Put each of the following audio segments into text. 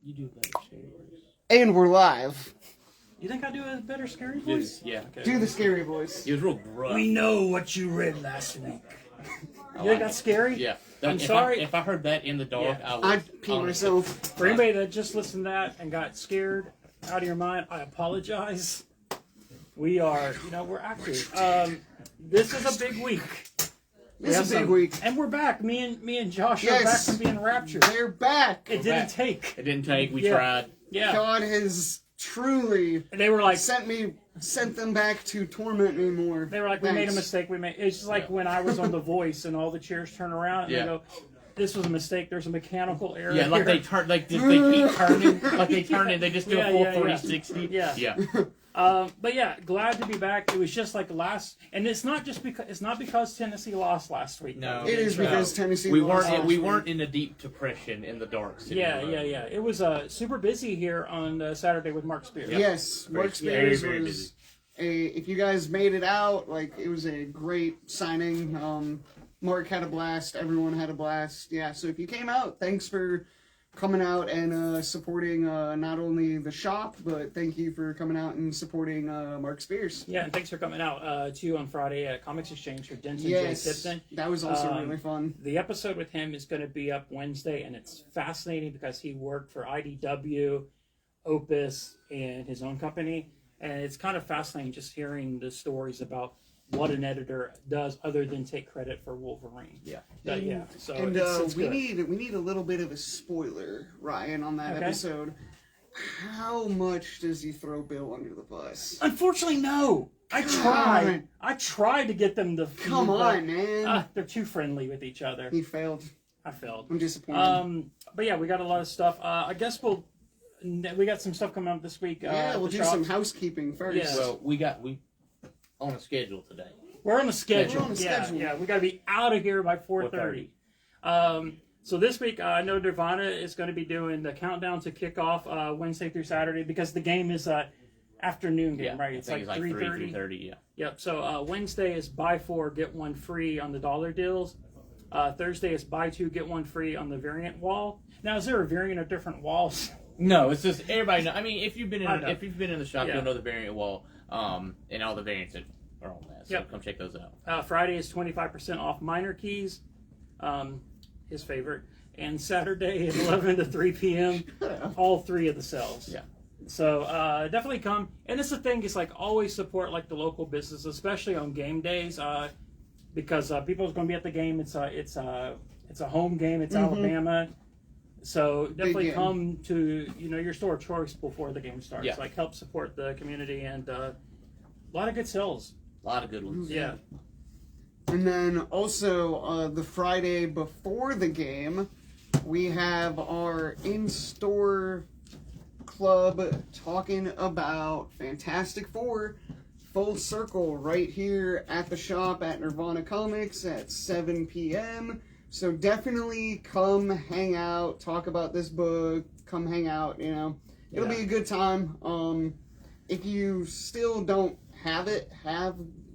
You do better scary voice. And we're live. You think I do a better scary voice? Yeah. Okay. Do the scary voice. He was real gruff. We know what you read last week. I You like think that's it. scary? Yeah. I'm If sorry. if I heard that in the dark, Yeah. I'd pee myself. For anybody that just listened to that and got scared out of your mind, I apologize. We are, we're actors. This is a big week. This is a big week. And we're back. Me and Josh are Yes. back from being raptured. They're back. It didn't take. It didn't take. We Yeah. tried. Yeah. God has truly They were like, sent them back to torment me more. we made a Thanks. mistake. It's just like when I was on The Voice and all the chairs turn around and Yeah. they go, this was a mistake. There's a mechanical error. Yeah, like here. they turn, like they keep turning, like they turn it. They just do Yeah, a full yeah, yeah. 360. Yeah. Yeah. But yeah, glad to be back. It was just like and it's not because Tennessee lost last week. No, It is because Tennessee we lost weren't. last We week. weren't in a deep depression in the dark city. Yeah. It was super busy here on Saturday with Mark Spears. Yes, Mark Very, Spears very was if you guys made it out, like it was a great signing. Mark had a blast. Everyone had a blast. Yeah, so if you came out, thanks for coming out and supporting not only the shop, but thank you for coming out and supporting Mark Spears. Yeah, and thanks for coming out too on Friday at Comics Exchange for Denton Yes, J. Tipton. that was also really fun. The episode with him is going to be up Wednesday, and it's fascinating because he worked for IDW, Opus, and his own company. And it's kind of fascinating just hearing the stories about what an editor does other than take credit for Wolverine. Yeah. Yeah. So And it's we good. need a little bit of a spoiler, Ryan, on that Okay. episode. How much does he throw Bill under the bus? Unfortunately, no. I Come tried. on. I tried to get them to. Come on, man. They're too friendly with each other. He failed. I failed. I'm disappointed. But yeah, we got a lot of stuff. I guess we got some stuff coming up this week. Yeah, we'll at the do shop. some housekeeping first. Yeah. Well, we on a schedule today. We're on the schedule. We're on the schedule. Yeah, we got to be out of here by 4:30. So this week, I know Nirvana is going to be doing the countdown to kickoff Wednesday through Saturday because the game is a afternoon game, right? I think it's like 3:30. 3:30. Yeah. Yep. So Wednesday is buy 4 get 1 free on the dollar deals. Thursday is buy 2 get 1 free on the variant wall. Now, is there a variant of different walls? No, it's just everybody. I mean, if you've been I know. in the shop, Yeah. you'll know the variant wall, and all the variants that are on that. So Yep. come check those out. Friday is 25% off Minor Keys, his favorite, and Saturday at 11 to 3 p.m. all 3 of the cells. Yeah. So definitely come. And it's the thing is like always support like the local business, especially on game days, because people are going to be at the game. It's a home game. It's Alabama. So definitely game. come to your store of choice before the game starts. Yeah. Like help support the community and a lot of good sales. A lot of good ones. Yeah. And then also the Friday before the game, we have our in-store club talking about Fantastic Four Full Circle right here at the shop at Nirvana Comics at 7 p.m. So definitely come hang out, talk about this book, come hang out, It'll be a good time. If you still don't have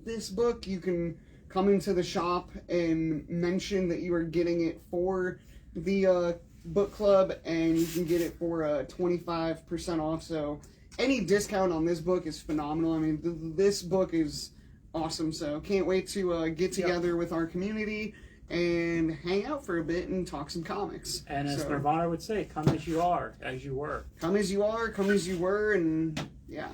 this book, you can come into the shop and mention that you are getting it for the book club, and you can get it for 25% off. So any discount on this book is phenomenal. I mean, this book is awesome. So can't wait to get together with our community and hang out for a bit and talk some comics. And as So, Nirvana would say, come as you are, as you were. come as you are, come as you were, and yeah.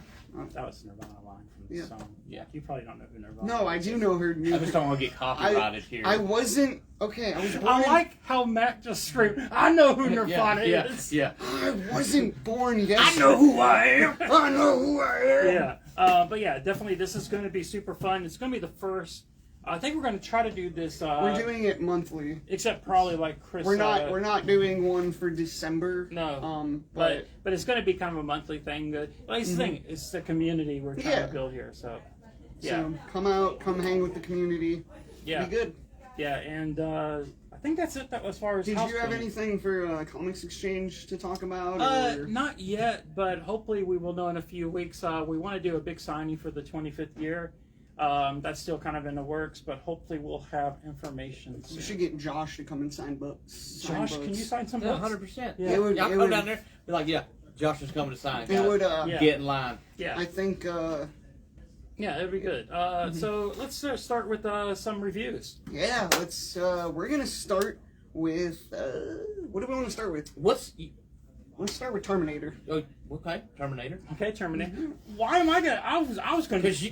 That was a Nirvana line from the Yeah. song. Yeah. You probably don't know who Nirvana No, I is. do know her. I just don't want to get copyrighted here. I wasn't okay. I was born. I like how Matt just screamed, I know who Nirvana yeah, is. Yeah. I wasn't born yesterday. I know who I am. I know who I am. Yeah. But yeah, definitely this is going to be super fun. It's going to be the first. I think we're going to try to do this. We're doing it monthly. Except probably like Chris. We're not doing one for December. No. But But it's going to be kind of a monthly thing. Like the thing, it's the community we're trying Yeah. to build here. So, yeah. so come out, come hang with the community. Yeah. Be good. Yeah. And I think that's it as far as Did you have housekeeping. anything for Comics Exchange to talk about? Or? Not yet, but hopefully we will know in a few weeks. We want to do a big signing for the 25th year. That's still kind of in the works, but hopefully we'll have information soon. We should get Josh to come and sign books. Josh, can you sign some Yeah, books? 100%. Yeah. It would- Y'all it come would- down there, be like, yeah, Josh is coming to sign. It guys. would. Yeah. Get in line. Yeah, I think. yeah, it'd be good. So let's start with some reviews. Yeah. Let's. We're gonna start with. What do we want to start with? What's Let's start with Terminator. okay? Terminator. Okay, Terminator. Why am I gonna? I was gonna. 'Cause you-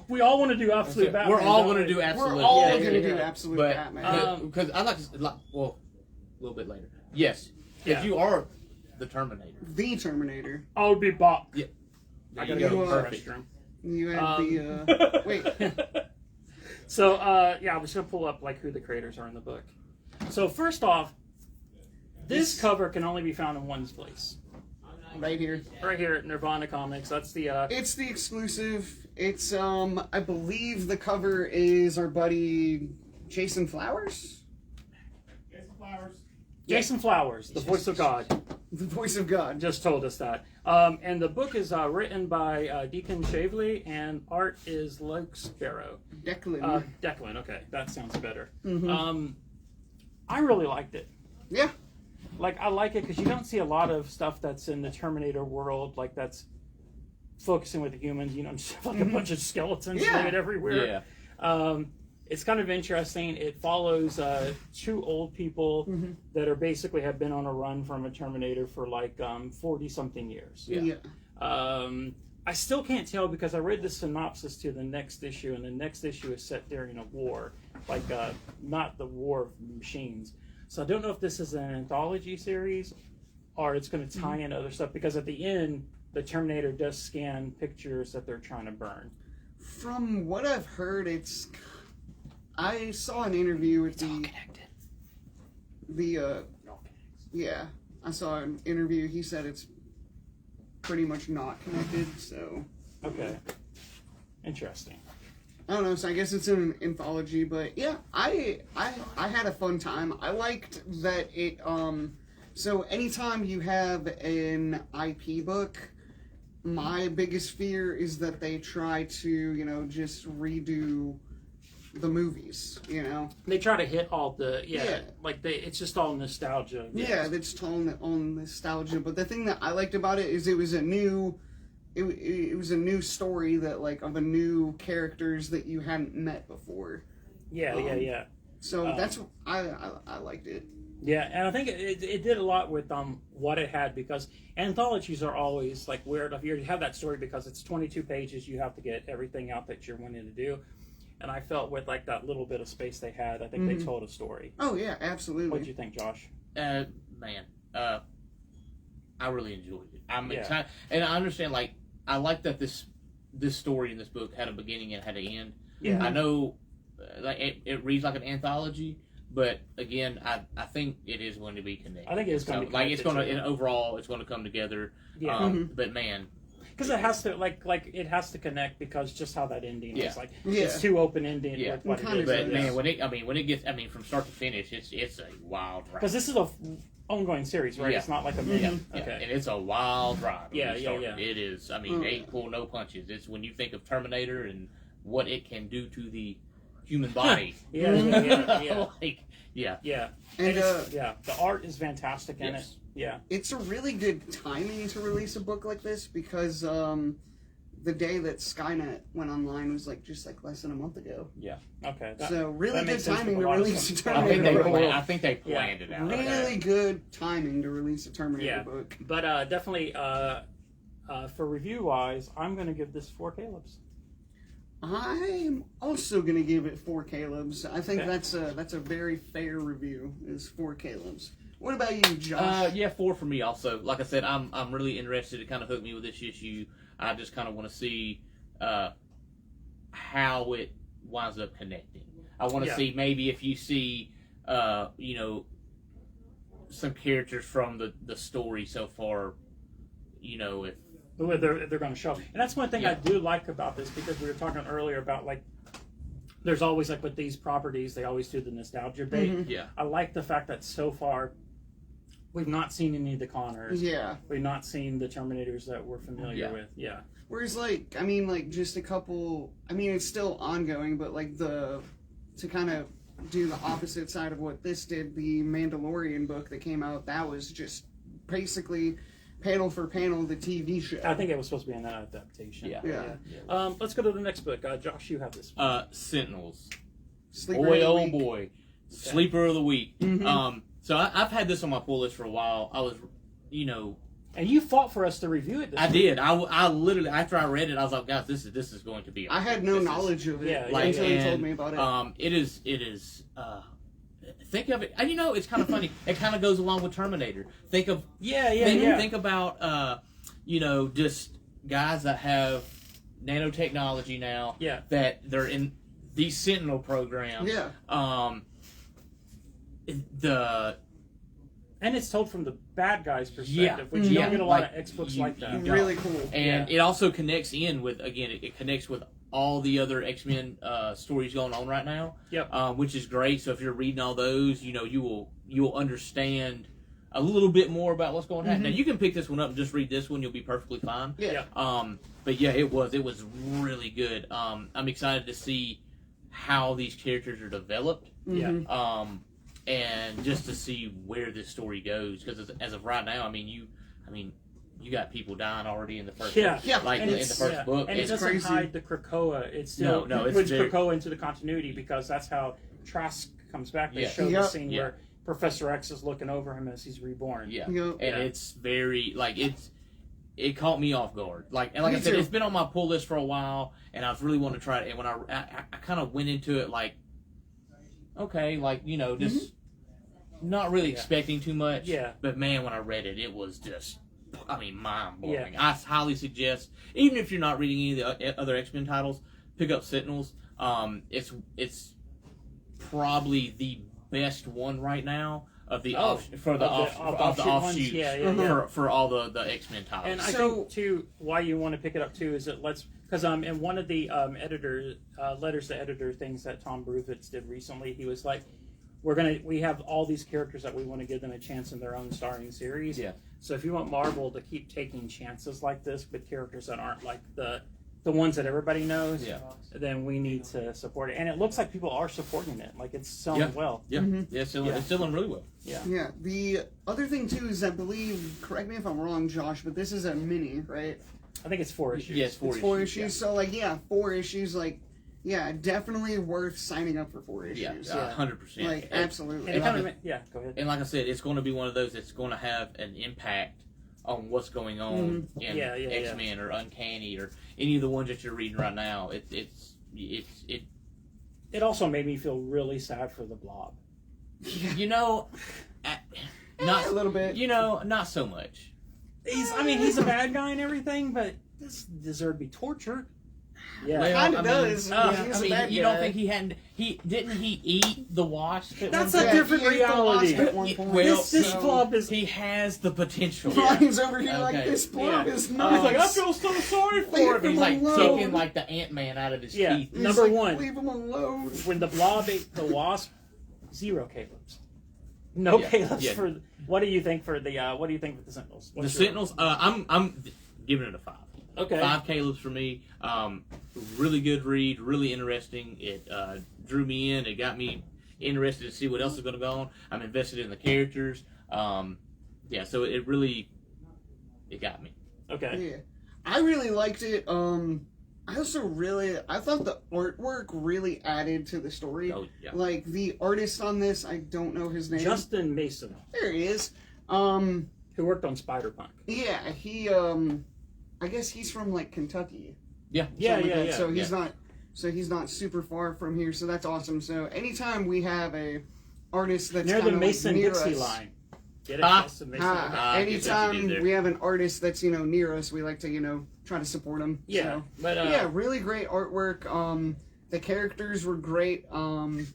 we all want to do absolute Batman. We're all don't going to we? do absolute. We're all Yeah, gonna yeah, do yeah. absolute But Batman. because I like to, well, a little bit later. Yes, Yeah. because you are the Terminator. The Terminator. I would be Bach. Yeah. I There gotta you go to the Perfect. restroom. You had the. Wait. So yeah, I was gonna pull up like who the creators are in the book. So first off, this cover can only be found in one place. Right here. Right here at Nirvana Comics. That's the It's the exclusive. It's I believe the cover is our buddy Jason Flowers. Jason Flowers, the voice of God, The voice of God. just told us that. And the book is written by Deacon Shavely, and art is Luke Sparrow. Declan. Declan, okay, that sounds better. Mhm. I really liked it. Yeah. Like, I like it because you don't see a lot of stuff that's in the Terminator world, like that's focusing with the humans, you know, just like a bunch of skeletons Yeah. laid everywhere. Yeah. It's kind of interesting. It follows two old people that are basically have been on a run from a Terminator for like 40 something years. Yeah. I still can't tell because I read the synopsis to the next issue, and the next issue is set during a war, like not the War of Machines. So I don't know if this is an anthology series or it's going to tie in other stuff because at the end, the Terminator does scan pictures that they're trying to burn. From what I've heard, it's. I saw an interview with yeah, I saw an interview. He said it's pretty much not connected. So Okay. Interesting. I don't know. So I guess it's an anthology, but yeah, I had a fun time. I liked that it. So anytime you have an IP book, my biggest fear is that they try to just redo the movies. They try to hit all the Yeah. like it's just all nostalgia. Yeah, that's on nostalgia. But the thing that I liked about it is it was a new. It was a new story that of a new characters that you hadn't met before. Yeah. So that's I liked it. Yeah, and I think it did a lot with what it had because anthologies are always like weird. If you have that story because it's 22 pages, you have to get everything out that you're wanting to do. And I felt with like that little bit of space they had, I think they told a story. Oh yeah, absolutely. What did you think, Josh? Man, I really enjoyed it. I'm Yeah. excited, and I understand. Like, I like that this story in this book had a beginning and had an end. Yeah. I know, like it reads like an anthology, but again, I think it is going to be connected. I think it is going to be like it's going to connected, too. overall it's going to come together. Yeah. But man, Because it has to like it has to connect because just how that ending Yeah. is like Yeah. it's too open ended Yeah. with what Kind it of is. but is. man, when it gets, from start to finish, it's a wild ride. Because this is a ongoing series, right? Yeah. It's not like a Yeah, movie. yeah, Okay. and it's a wild ride. when Yeah, you yeah, start yeah. it. It is. They ain't pull no punches. It's when you think of Terminator and what it can do to the human body. Yeah. Like, yeah. Yeah. And It's- yeah, the art is fantastic in Yes. it. Yeah. it's a really good timing to release a book like this because the day that Skynet went online was just less than a month ago. Okay. That- So really that good makes sense timing with to a lot of release a stuff. Terminator book. I think they planned it out. Really good timing to release a Terminator Yeah. book. But definitely, for review wise, I'm going to give this 4 Caleb's. I'm also gonna give it 4 Caleb's. I think Okay. that's a very fair review. Is 4 Caleb's. What about you, Josh? 4 for me also. Like I said, I'm really interested. It kind of hooked me with this issue. I just kind of want to see how it winds up connecting. I want to see maybe if you see some characters from the story so far. If Who they're going to show. And that's one thing I do like about this because we were talking earlier about like there's always like with these properties they always do the nostalgia bait. Yeah. I like the fact that so far we've not seen any of the Connors. Yeah. We've not seen the Terminators that we're familiar with. Yeah. Whereas, like, I mean, like, just a couple. I mean, it's still ongoing, but like to kind of do the opposite side of what this did, the Mandalorian book that came out, that was just basically panel for panel the TV show. I think it was supposed to be an adaptation. Yeah. Let's go to the next book. Josh, you have this. Sentinels. Sleeper Boy, of the oh Week. boy. Sleeper of the week. Mhm. So I've had this on my pull list for a while. I was, And you fought for us to review it. I did. I literally, after I read it, I was like, guys, this is going to be. I had no this is- knowledge of it Yeah, until you and, told me about it. It is. Think of it. And it's kind of funny. It kind of goes along with Terminator. Think Think about, just guys that have nanotechnology now. Yeah. That they're in these Sentinel programs. Yeah. And it's told from the bad guy's perspective, Yeah. which you Yeah. don't get a lot Like, of X-books you- like that. you Really cool. And it also connects in with, again, it connects with all the other X-Men stories going on right now. Yep. Which is great. So if you're reading all those, you will understand a little bit more about what's going on. Now you can pick this one up and just read this one. You'll be perfectly fine. Yeah. But yeah, it was really good. I'm excited to see how these characters are developed. Mhm. And just to see where this story goes, because as of right now, you got people dying already in the first Yeah. book. Yeah. Like And in the it's- first book. And it It's doesn't crazy. hide the Krakoa. It still No, it's puts very- Krakoa into the continuity because that's how Trask comes back. They Yeah. show the Yep. scene Yeah. where Professor X is looking over him as he's reborn. Yeah. Yep. And Yeah. it's very it caught me off guard. Like Me I said, too. it's been on my pull list for a while, and I've really wanted to try it. And when I kind of went into it like, okay, just not really expecting too much. Yeah. But man, when I read it, it was just, mind blowing. Yeah. I highly suggest, even if you're not reading any of the other X-Men titles, pick up Sentinels. It's probably the best one right now of the offshoots ones, yeah. for all the X-Men titles. And I So- think too, why you want to pick it up too is that because in one of the letters to editor things that Tom Bruvitz did recently, he was like, we have all these characters that we want to give them a chance in their own starring series. Yeah. So if you want Marvel to keep taking chances like this with characters that aren't like the ones that everybody knows, Yeah. then we need to support it. And it looks like people are supporting it. Like it's selling well. Yeah, it's selling really well. Yeah. Yeah. The other thing too is I believe, correct me if I'm wrong, Josh, but this is a mini, right? I think it's 4 issues. Yes, It's 4 issues. So 4 issues. Definitely worth signing up for 4 issues. Yeah, 100%. Absolutely. And it like kind of, go ahead. And like I said, it's going to be one of those that's going to have an impact on what's going on in X-Men or Uncanny or any of the ones that you're reading right now. It also made me feel really sad for the Blob. Not a little bit. Not so much. He's a bad guy and everything, but this deserved to be tortured. Yeah. Well, Kinda does. He's a bad you guy. don't think didn't he eat the wasp? At That's one a point? different he ate the reality. wasp at one point. Well, this so- Blob is. He has the potential. Brian's over here like Okay. this blob Yeah. is He's nuts. like, I feel so sorry Leave for him. him He's like alone. kicking like the Ant-Man out of his Yeah. teeth. He's Number like, one. Leave him alone. When the Blob ate the wasp, 0 Caleb's. No Yeah. Caleb's Yeah. for. What do you think for the? What do you think for the Sentinels? The What's your- Sentinels, I'm giving it a 5. Okay. 5 Caleb's for me. Really good read, really interesting. It drew me in. It got me interested to see what else is going to go on. I'm invested in the characters. So it got me. Okay. Yeah. I really liked it. I thought the artwork really added to the story. Oh, yeah. Like the artist on this, I don't know his name. Justin Mason, There he is. who worked on Spider-Punk. Yeah, he I guess he's from like Kentucky. Yeah. Yeah, something yeah, like that. yeah. So he's not super far from here, so that's awesome. So anytime we have a artist that's Near the kinda, Mason like, near Dixie us, line. Get it? Ah. Justin Mason. I get what you did anytime there. we have an artist that's near us, we like to try to support them. Yeah, So, but yeah, really great artwork. The characters were great. I'm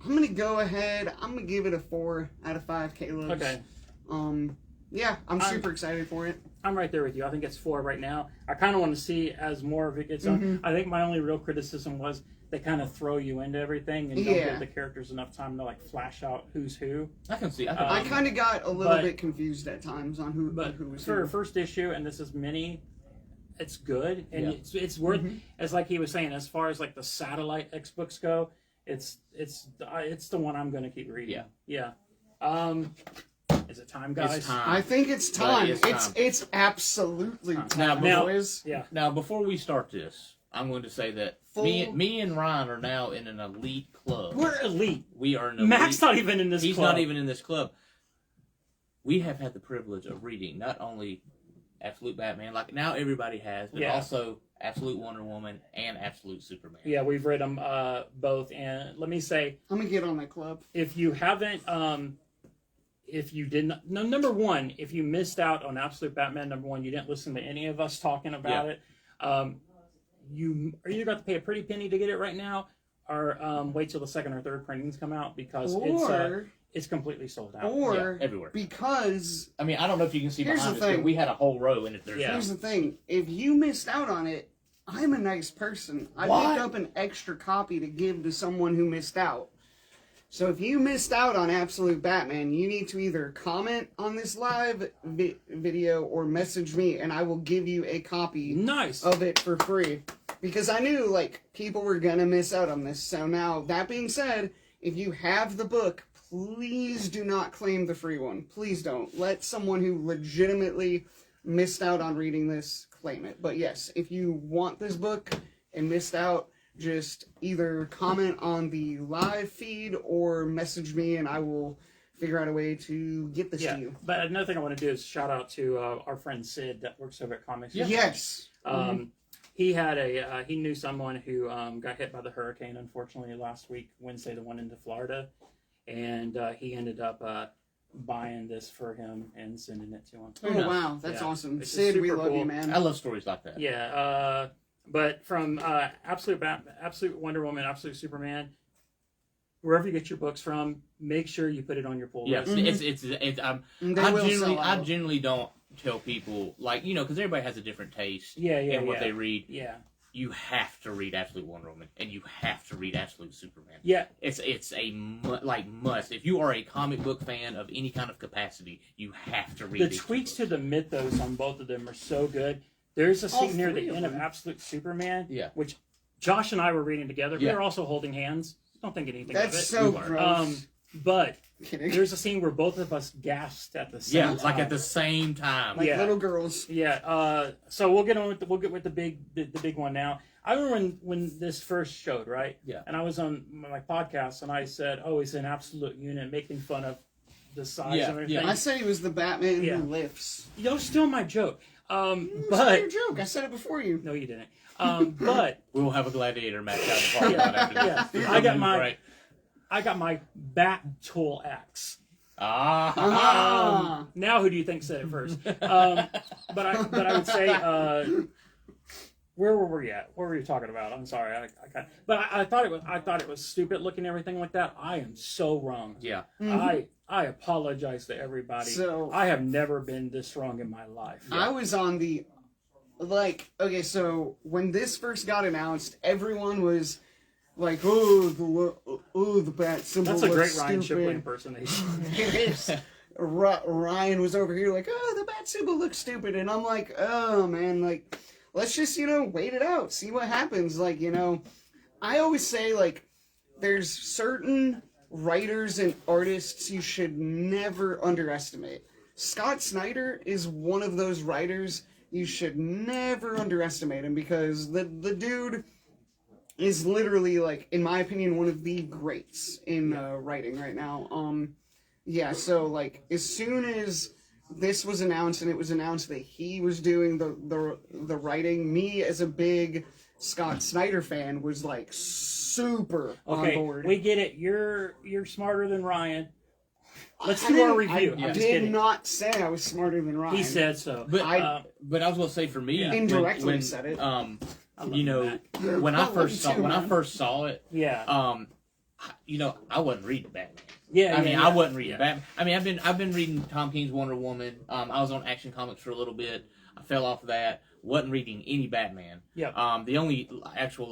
gonna go ahead. I'm gonna give it a 4 out of 5 Caleb's. okay. Yeah, I'm super excited for it. I'm right there with you. I think it's 4 right now. I kind of want to see as more of it gets on. I think my only real criticism was they kind of throw you into everything and don't give the characters enough time to like flash out who's who. I can see. I kind of got a little bit confused at times on who was for who. a first issue, and this is mini. It's good, and it's worth. As like he was saying, as far as like the satellite X books go, it's the one I'm going to keep reading. Yeah. Is it time, guys? It's time. I think it's time. It's It's absolutely time. Now, boys. Now, before we start this, I'm going to say that me and Ryan are now in an elite club. We're elite. We are an elite. Mac's not even in this He's club. not even in this club. We have had the privilege of reading not only Absolute Batman, like now everybody has, but also Absolute Wonder Woman and Absolute Superman. Yeah, we've read them both. And let me say, I'm going to get on that club. if you haven't, if you didn't, number one, if you missed out on Absolute Batman #1, you didn't listen to any of us talking about it. You are either got to pay a pretty penny to get it right now, or wait till the second or third printings come out because it's completely sold out. Or everywhere. Because I mean, I don't know if you can see Here's behind the us, but thing. we had a whole row in it. here's the thing: if you missed out on it, I'm a nice person. I picked up an extra copy to give to someone who missed out. So if you missed out on Absolute Batman, you need to either comment on this live video or message me, and I will give you a copy of it for free. Because I knew, like, people were going to miss out on this. So now, that being said, if you have the book, please do not claim the free one. Please don't. Let someone who legitimately missed out on reading this claim it. But yes, if you want this book and missed out, just either comment on the live feed or message me, and I will figure out a way to get this to you. But another thing I want to do is shout out to our friend Sid that works over at Comics. Yes. He had he knew someone who got hit by the hurricane, unfortunately, last week, Wednesday, the one into Florida, and he ended up buying this for him and sending it to him. Oh, wow. That's awesome. It's Sid, we super love cool. you, man. I love stories like that. Yeah. But from Absolute Wonder Woman, Absolute Superman, wherever you get your books from, make sure you put it on your pull Yes, list. I generally don't tell people, like, you know, because everybody has a different taste in what they read. Yeah. You have to read Absolute Wonder Woman, and you have to read Absolute Superman. Yeah. It's a must. If you are a comic book fan of any kind of capacity, you have to read The these tweaks books. to the mythos on both of them are so good. There's a scene near the end of them. Absolute Superman, Yeah. which Josh and I were reading together. We Yeah. were also holding hands. Don't think anything That's of it. so We were. gross. But Kidding. there's a scene where both of us gasped at the same Yeah, time. it's like at the same time. Like Yeah. little girls. Yeah. So we'll get with the big one now. I remember when this first showed, right? Yeah. And I was on my podcast and I said, "Oh, he's an absolute unit," making fun of the size Yeah, and everything. yeah. I said he was the Batman Yeah. who lifts. You know, still my joke. It's not But your joke. I said it before you. no, you didn't. But We will have a gladiator match out in the parking lot after this. I got my Bat Tool X. Ah. Now, who do you think said it first? But I would say, where were we at? What were you talking about? I'm sorry. I thought it was stupid looking, everything like that. I am so wrong. Yeah. I apologize to everybody. So- I have never been this wrong in my life. I was on the, okay, so when this first got announced, everyone was like, the bat symbol That's a great looks Ryan Shipley stupid. impersonation. It is. Ryan was over here like, the bat symbol looks stupid. And I'm like, oh, man, like, let's just, wait it out, see what happens. Like, I always say, like, there's certain writers and artists you should never underestimate. Scott Snyder is one of those writers you should never underestimate him, because the dude is literally, like, in my opinion, one of the greats in writing right now. So, like, as soon as this was announced, and it was announced that he was doing the writing, me as a big Scott Snyder fan was, like, super on board. We get it. You're smarter than Ryan. Let's do our review. I I'm just did kidding. not say I was smarter than Ryan. He said so. But I was going to say, for me, indirectly said it. when I first saw it, Yeah. I wasn't reading Batman. Yeah, I wasn't reading yeah. Batman. I mean, I've been reading Tom King's Wonder Woman. I was on Action Comics for a little bit. I fell off of that. Wasn't reading any Batman. Yeah. The only actual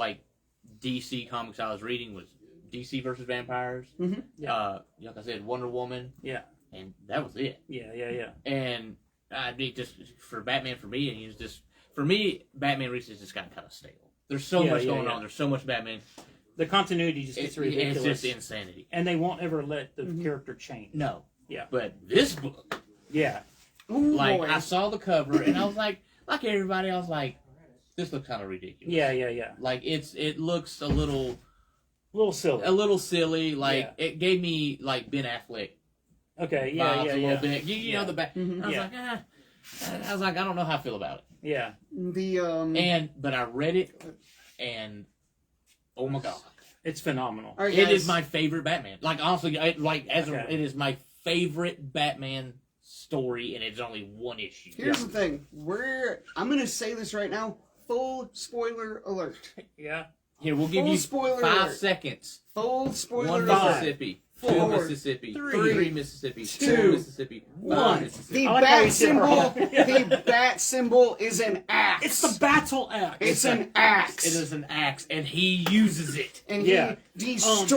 DC comics I was reading was DC versus Vampires. Mm-hmm. Yeah. Like I said, Wonder Woman. Yeah. And that was it. Yeah. And I think just for Batman for me, and he's just for me, Batman recently just got kind of stale. There's so much going on. There's so much Batman. The continuity just gets ridiculous. It's just insanity. And they won't ever let the character change. No. Yeah. But this book, Yeah. Ooh, like boy. I saw the cover and I was like everybody, I was like, this looks kind of ridiculous. Yeah. Like it looks a little silly. Like it gave me like Ben Affleck Okay. vibes Yeah. a little bit. You know the back. Mhm. I was like, I don't know how I feel about it. Yeah. But I read it and oh my god, It's phenomenal. all right, it guys. is my favorite Batman. Like honestly, it is my favorite Batman story, and it's only one issue. Here's the thing. I'm gonna say this right now. Full spoiler alert. Yeah. Here, we'll give Full you spoiler 5 alert. seconds. Full spoiler One alert. Mississippi, 2 4, Mississippi, 3, 3 Mississippi, 2, 2 Mississippi, 1 1. Mississippi. The I like how you bat did symbol. wrong. The bat symbol is an axe. It's the battle axe. It's an axe. It is an axe, and he uses it. And Yeah. he destroys.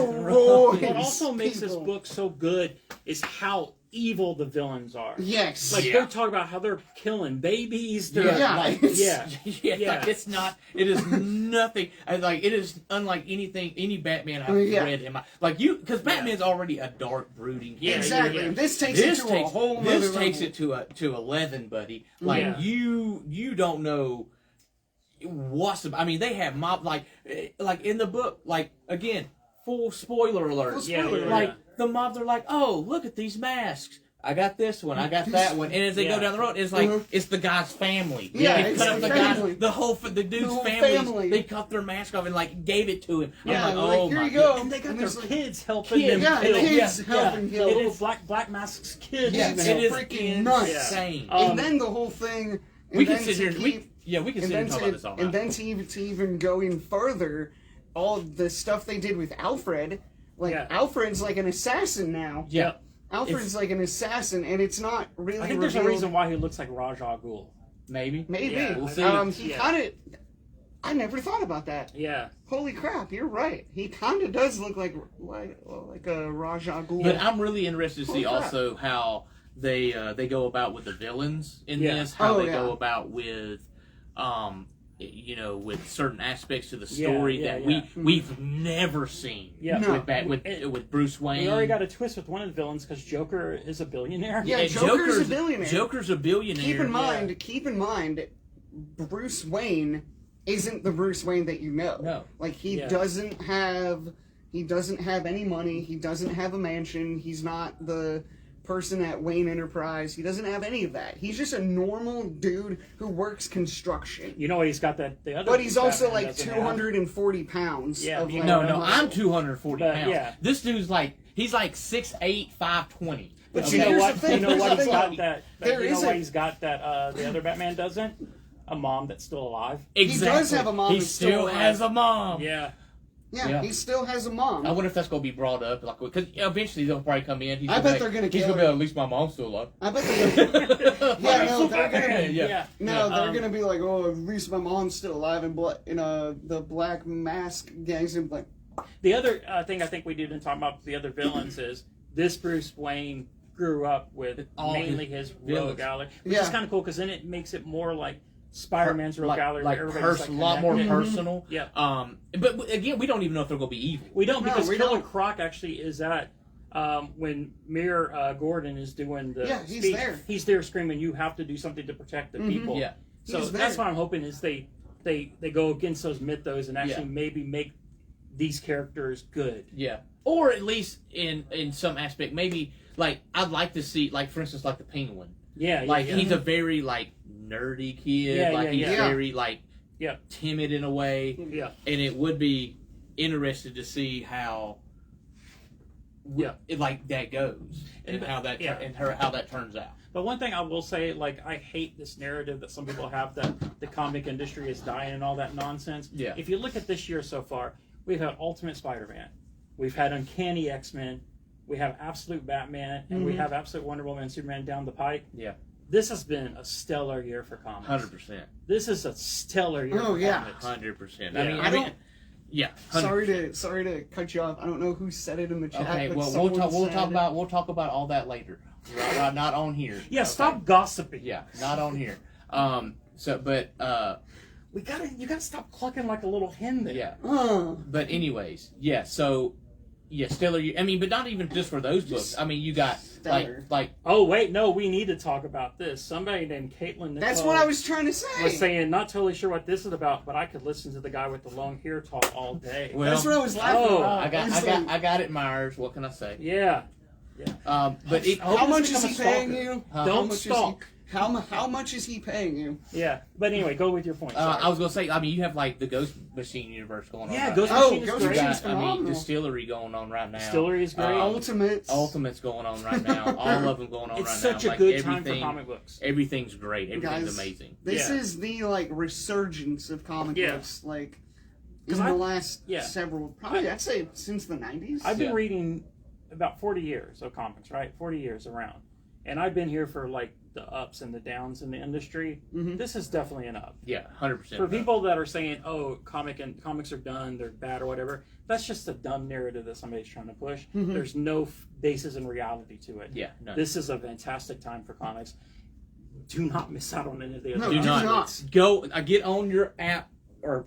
What also makes this people. book so good is how evil the villains are. Yes. Like Yeah. they're talking about how they're killing babies. They're Yeah. like, it's- yeah. Like it's not. It is nothing. It is unlike any Batman I've Yeah. read in my because Batman's already a dark, brooding. Yeah, Exactly. yeah. This takes it to a whole nother This takes level. it to 11, buddy. Like Yeah. you don't know what's. I mean, they have mob like in the book. Like again, full spoiler alert. Full Yeah, spoiler yeah, alert. Like the mob, they're like, oh, look at these masks. I got this one. I got that one. And as they Yeah. go down the road, it's like Mhm. it's the guy's family. Yeah, they it's cut up the the family. guy, the dude's whole family. family. They cut their mask off and like gave it to him. Yeah, I'm like, like, oh here my you go. God. And they got And their it's like- kids helping Kids, them Yeah, kill. kids Yeah. helping kill. It is Black Mask's kids. Yeah, now. It is freaking nuts. insane. And then the whole thing. and We can then sit to here. keep- We can and sit here then and talk about this all and night. then to even going further, all the stuff they did with Alfred, like Yeah. Alfred's like an assassin now. Yeah. Alfred's like an assassin, and it's not really. I think there's a revealed. reason why he looks like Ra's al Ghul. Maybe. Maybe. Yeah, we'll see. He Yeah. kind of. I never thought about that. Yeah. Holy crap! You're right. He kind of does look like a Raja Ghul. But I'm really interested to see Holy crap. also how they go about with the villains in Yeah. this, how Oh, they yeah. go about with with certain aspects to the story Yeah, that yeah. we've never seen Yeah. No. with Bruce Wayne. We already got a twist with one of the villains because Joker is a billionaire. Yeah, And Joker's a billionaire. Joker's a billionaire. Keep in mind, Bruce Wayne isn't the Bruce Wayne that you know. No. Like he Yeah. doesn't have any money. He doesn't have a mansion. He's not the person at Wayne Enterprise. He doesn't have any of that. He's just a normal dude who works construction. You know he's got that. The other. But he's also Batman like doesn't 240 pounds. Yeah, of he- like, No, Well, I'm 240 but, pounds. yeah. This dude's he's like 6'8", 520. But You see, know here's what? the thing, You know here's why the he's thing. got that? There You know is why a- he's got that? The other Batman doesn't. A mom that's still alive. Exactly. does have a mom He that's still still alive. has a mom. Yeah. Yeah, he still has a mom. I wonder if that's going to be brought up, because eventually they'll probably come in. He's I gonna bet be they're gonna He's kill gonna be her. at least my mom's still alive. I bet they're yeah, no, they're gonna Yeah. No, they're Um, gonna be like, oh, at least my mom's still alive in the Black Mask gangs and like, The other thing I think we didn't talk about with the other villains is this Bruce Wayne grew up with All mainly his villains. rogue gallery, which Yeah. is kind of cool because then it makes it more like Spider-Man's rogue gallery, like where everybody's a lot more connected. personal. Yeah. But again, we don't even know if they're going to be evil. We don't No, because we Killer don't. Croc actually is at when Mayor Gordon is doing the Yeah, he's speech. there. He's there screaming, "You have to do something to protect the people." Yeah. So He's that's there. what I'm hoping is they go against those mythos and actually Yeah. maybe make these characters good. Yeah. Or at least in some aspect, maybe I'd like to see for instance the Penguin. Yeah, He's a very nerdy kid. Yeah, yeah, he's yeah. very Yeah. timid in a way. Yeah. And it would be interesting to see how that goes and how that how that turns out. But one thing I will say, I hate this narrative that some people have that the comic industry is dying and all that nonsense. Yeah. If you look at this year so far, we've had Ultimate Spider-Man, We've had Uncanny X-Men. We have Absolute Batman, and we have Absolute Wonder Woman and Superman down the pike. Yeah. This has been a stellar year for comics. 100%. This is a stellar year for yeah. comics. 100%. Yeah. I mean, yeah. 100%. Sorry to cut you off. I don't know who said it in the chat. Okay, but well someone we'll said talk it. about all that later. Right, not on here. Yeah, Okay? stop gossiping. Yeah, not on here. You gotta stop clucking like a little hen there. Yeah. Oh. But anyways, yeah. So, yeah, stellar. I mean, but not even just for those books. I mean, you got Stellar. like. Oh wait, no, we need to talk about this. Somebody named Caitlin Nicole That's what I was trying to say. was saying, not totally sure what this is about, but I could listen to the guy with the long hair talk all day. Well, That's what I was laughing Oh, about. I got it, Myers. What can I say? Yeah. But it, I hope How this much is becomes he a paying stalker. you? Don't stalk. How much is he paying you? Yeah, but anyway, go with your point. Sorry. I was gonna say. I mean, you have like the Ghost Machine universe going on. Yeah, right Ghost now. Machine is Ghost great. You Machine's got, I mean, phenomenal. Distillery going on right now. Distillery is great. Ultimates. Ultimate's going on right now. All of them going on It's right such now. a Like, good time for everything- comic books. Everything's great. Everything's Guys, amazing. This Yeah. is the like resurgence of comic Yeah. books, like 'Cause in the I- last yeah. several, probably I'd say since the 90s. I've been Yeah. reading about 40 years of comics, right? 40 years around. And I've been here for like the ups and the downs in the industry. Mhm. This is definitely an up. Yeah, 100%. For people that are saying, "Oh, comics are done, they're bad or whatever," that's just a dumb narrative that somebody's trying to push. Mhm. There's no basis in reality to it. Yeah, no. This is a fantastic time for comics. Do not miss out on any of the No, other do not not. go. Get on your app or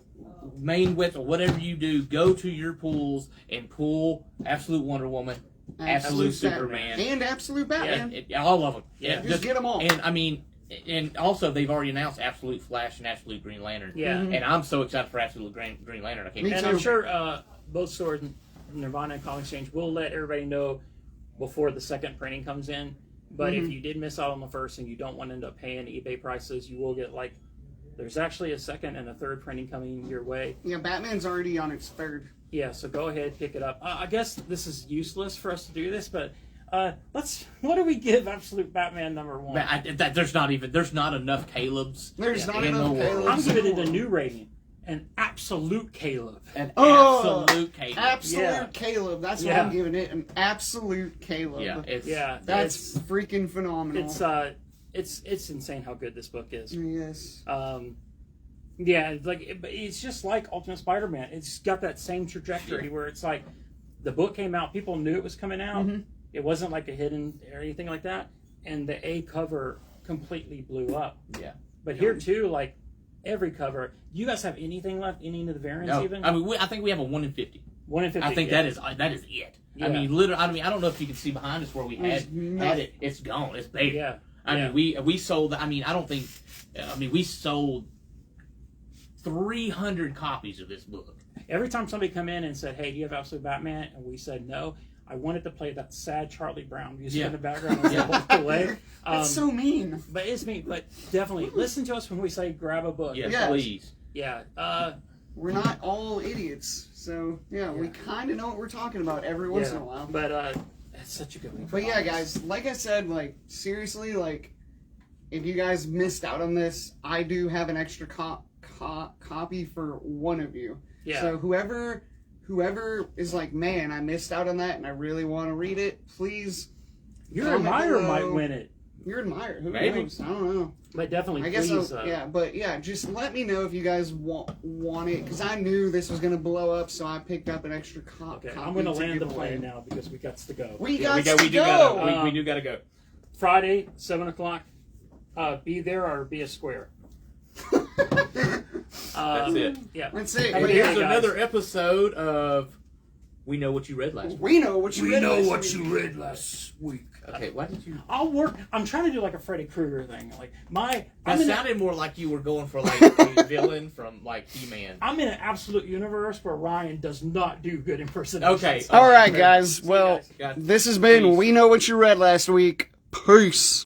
main web or whatever you do. Go to your pools and pull Absolute Wonder Woman, Absolute Superman, and Absolute Batman. all of them. Yeah, Just get 'em all. And I mean, and also they've already announced Absolute Flash and Absolute Green Lantern. Yeah. Mhm. And I'm so excited for Absolute Green Lantern. I can't. Me wait. And too. I'm sure both Sword and Nirvana and Comic Exchange will let everybody know before the second printing comes in. But if you did miss out on the first and you don't want to end up paying eBay prices, you will get like, there's actually a second and a third printing coming your way. Yeah, Batman's already on its third. Yeah, so go ahead, pick it up. I guess this is useless for us to do this, but what do we give Absolute Batman #1? But there's not enough Caleb's. There's not in the enough world. Caleb's. I'm giving it a new rating, an Absolute Caleb. An Oh, absolute Caleb. Absolute Yeah. Caleb. That's Yeah. what I'm giving it. An absolute Caleb. Yeah, it's Yeah, That's freaking phenomenal. it's insane how good this book is. Yes. Yeah, it's just like Ultimate Spider-Man. It's got that same trajectory where it's like the book came out, people knew it was coming out. Mhm. It wasn't like a hidden or anything like that, and the A cover completely blew up. Yeah. But here too, like every cover. Do you guys have anything left? Any of the variants No, even? I mean, I think we have a 1 in 50. 1 in 50. I think yeah. that is it. Yeah. I mean, literally. I mean, I don't know if you can see behind us where we There's had nothing. it. It's gone. It's there. Yeah. I Yeah. mean, we sold. I mean, I don't think. I mean, we sold 300 copies of this book. Every time somebody come in and said, "Hey, do you have Absolute Batman?" and we said no, I wanted to play that sad Charlie Brown music in the background as I walked away. That's so mean. But it's me. But definitely listen to us when we say grab a book. Yes, Yes. please. Yeah. We're not all idiots. So, yeah, we kind of know what we're talking about every once in a while. But it's such a good one. But yeah, guys, like I said, like, seriously, like, if you guys missed out on this, I do have an extra copy for one of you. Yeah. So whoever is like, man, I missed out on that and I really want to read it, please. Your comment admirer below. might win it. Your admirer, who Maybe. knows? I don't know. But definitely, I guess please. yeah, but yeah, just let me know if you guys want it, because I knew this was gonna blow up, so I picked up an extra copy. Okay, I'm going to land the give away. plane now because we got to go. We Yeah, got we to do go. gotta. We do gotta go. Friday, 7 o'clock. Be there or be a square. That's it. Yeah. That's it. Hey, But yeah, here's guys. another episode of We Know What You Read Last Week. We know what you read. last week. read last week. Okay, why did you? I'll work. I'm trying to do like a Freddy Krueger thing. Like That I'm in sounded more like you were going for like a villain from like He-Man. I'm in an absolute universe where Ryan does not do good impersonations. Okay. All right, Okay. guys. Well, Guys. this has been Peace. We Know What You Read Last Week. Peace.